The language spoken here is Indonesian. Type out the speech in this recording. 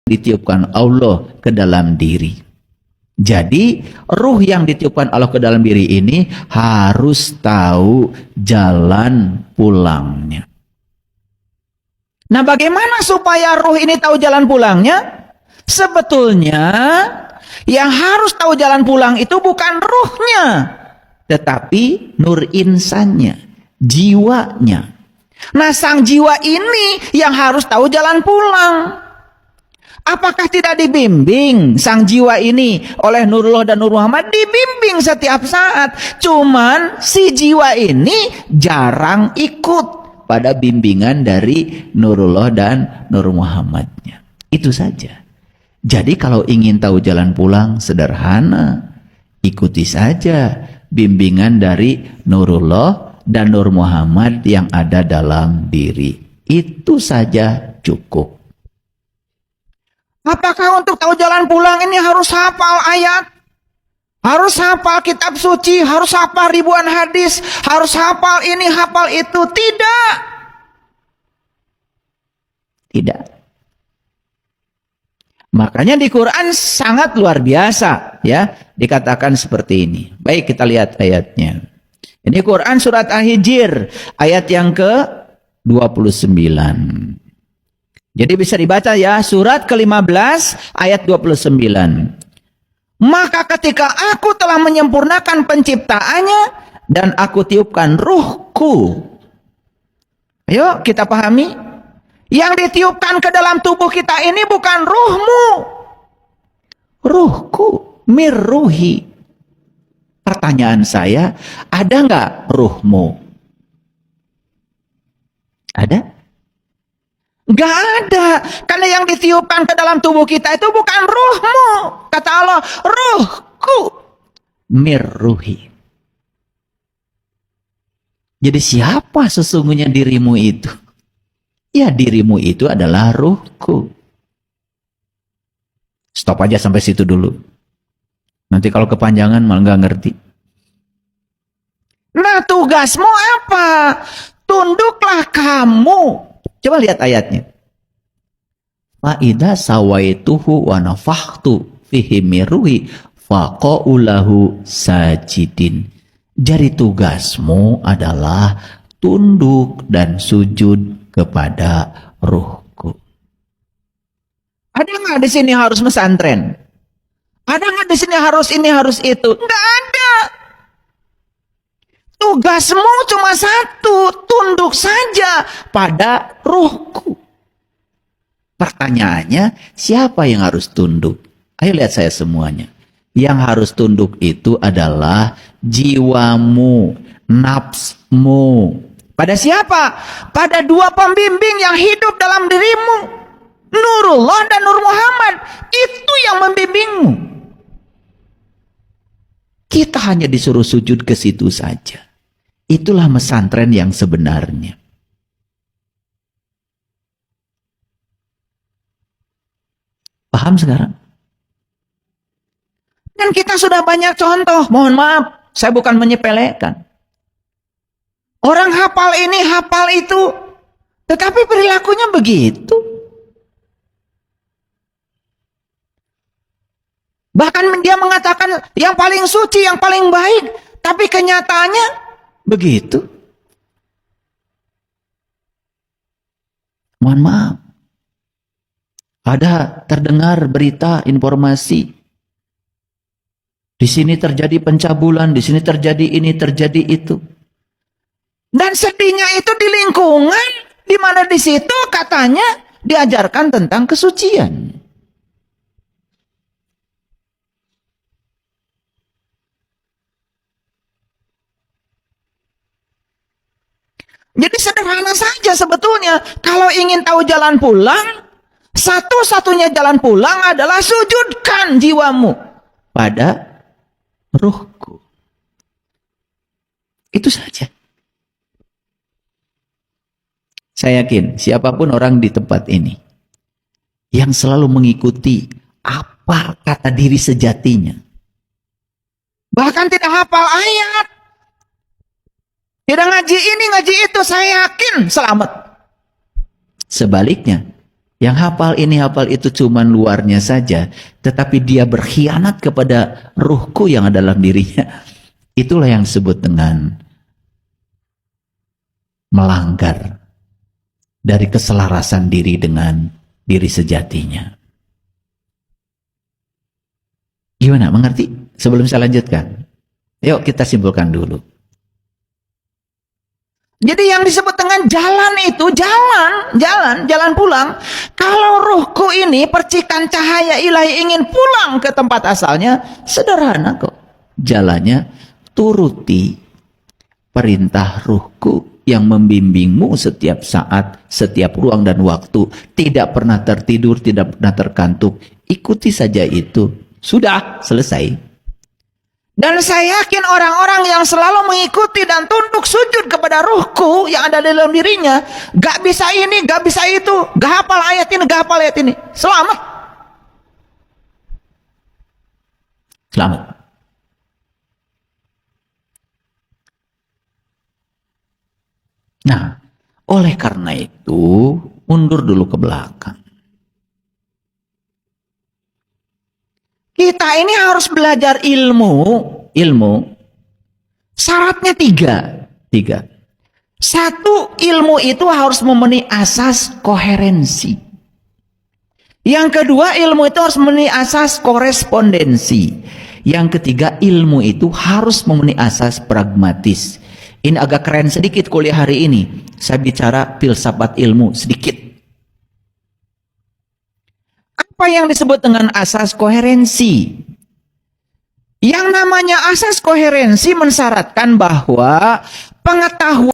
ditiupkan Allah ke dalam diri. Jadi ruh yang ditiupkan Allah ke dalam diri ini harus tahu jalan pulangnya. Nah, bagaimana supaya ruh ini tahu jalan pulangnya? Sebetulnya yang harus tahu jalan pulang itu bukan ruhnya, tetapi nur insannya, jiwanya. Nah, sang jiwa ini yang harus tahu jalan pulang. Apakah tidak dibimbing sang jiwa ini oleh Nurullah dan Nur Muhammad? Dibimbing setiap saat. Cuman si jiwa ini jarang ikut pada bimbingan dari Nurullah dan Nur Muhammadnya. Itu saja. Jadi kalau ingin tahu jalan pulang, sederhana. Ikuti saja bimbingan dari Nurullah dan Nur Muhammad yang ada dalam diri. Itu saja cukup. Apakah untuk tahu jalan pulang ini harus hafal ayat? Harus hafal kitab suci? Harus hafal ribuan hadis? Harus hafal ini, hafal itu? Tidak. Tidak. Makanya di Quran sangat luar biasa, ya, dikatakan seperti ini. Baik, kita lihat ayatnya. Ini Quran surat Al-Hijr ayat yang ke-29. Jadi bisa dibaca ya, surat ke-15 ayat 29. Maka ketika aku telah menyempurnakan penciptaannya dan aku tiupkan ruhku. Ayo kita pahami. Yang ditiupkan ke dalam tubuh kita ini bukan ruhmu. Ruhku, mirruhi. Pertanyaan saya, ada nggak ruhmu? Ada? Nggak ada. Karena yang ditiupkan ke dalam tubuh kita itu bukan ruhmu. Kata Allah, ruhku, mirruhi. Jadi siapa sesungguhnya dirimu itu? Ya, dirimu itu adalah ruhku. Stop aja sampai situ dulu. Nanti kalau kepanjangan malah nggak ngerti. Nah, tugasmu apa? Tunduklah kamu. Coba lihat ayatnya. Fa'idha sawaituhu wa nafakhtu fihi mirruhi faqa'ulahu sajidin. Jadi tugasmu adalah tunduk dan sujud kepada ruhku. Ada nggak di sini harus pesantren? Ada nggak di sini harus ini harus itu? Nggak ada. Tugasmu cuma satu, tunduk saja pada ruhku. Pertanyaannya, siapa yang harus tunduk? Ayo lihat saya semuanya. Yang harus tunduk itu adalah jiwamu, nafsmu. Pada siapa? Pada dua pembimbing yang hidup dalam dirimu. Nurullah dan Nur Muhammad. Itu yang membimbingmu. Kita hanya disuruh sujud ke situ saja. Itulah pesantren yang sebenarnya. Paham sekarang? Dan kita sudah banyak contoh. Mohon maaf, saya bukan menyepelekan. Orang hafal ini, hafal itu. Tetapi perilakunya begitu. Bahkan dia mengatakan yang paling suci, yang paling baik. Tapi kenyataannya begitu. Mohon maaf. Ada terdengar berita, informasi. Di sini terjadi pencabulan, di sini terjadi ini, terjadi itu. Dan sedihnya itu di lingkungan di mana di situ katanya diajarkan tentang kesucian. Jadi sederhana saja sebetulnya. Kalau ingin tahu jalan pulang, satu-satunya jalan pulang adalah sujudkan jiwamu pada ruhku. Itu saja. Saya yakin siapapun orang di tempat ini yang selalu mengikuti apa kata diri sejatinya. Bahkan tidak hafal ayat. Tidak ngaji ini, ngaji itu, saya yakin selamat. Sebaliknya, Yang hafal ini hafal itu cuman luarnya saja, tetapi dia berkhianat kepada ruhku yang ada dalam dirinya. Itulah yang disebut dengan melanggar dari keselarasan diri dengan diri sejatinya. Gimana, mengerti? Sebelum saya lanjutkan, yuk kita simpulkan dulu. Jadi yang disebut dengan jalan itu jalan pulang. Kalau ruhku ini percikan cahaya ilahi ingin pulang ke tempat asalnya, sederhana kok. Jalannya turuti perintah ruhku yang membimbingmu setiap saat, setiap ruang dan waktu. Tidak pernah tertidur, tidak pernah terkantuk. Ikuti saja itu. Sudah, selesai. Dan saya yakin orang-orang yang selalu mengikuti dan tunduk sujud kepada ruhku yang ada dalam dirinya, gak bisa ini, gak bisa itu, gak hafal ayat ini, gak hafal ayat ini, selamat. Selamat. Nah, oleh karena itu, mundur dulu ke belakang. Kita ini harus belajar ilmu. Syaratnya tiga. Satu, ilmu itu harus memenuhi asas koherensi. Yang kedua, ilmu itu harus memenuhi asas korespondensi. Yang ketiga, ilmu itu harus memenuhi asas pragmatis. Ini agak keren sedikit kuliah hari ini. Saya bicara filsafat ilmu sedikit. Apa yang disebut dengan asas koherensi? Yang namanya asas koherensi mensyaratkan bahwa pengetahuan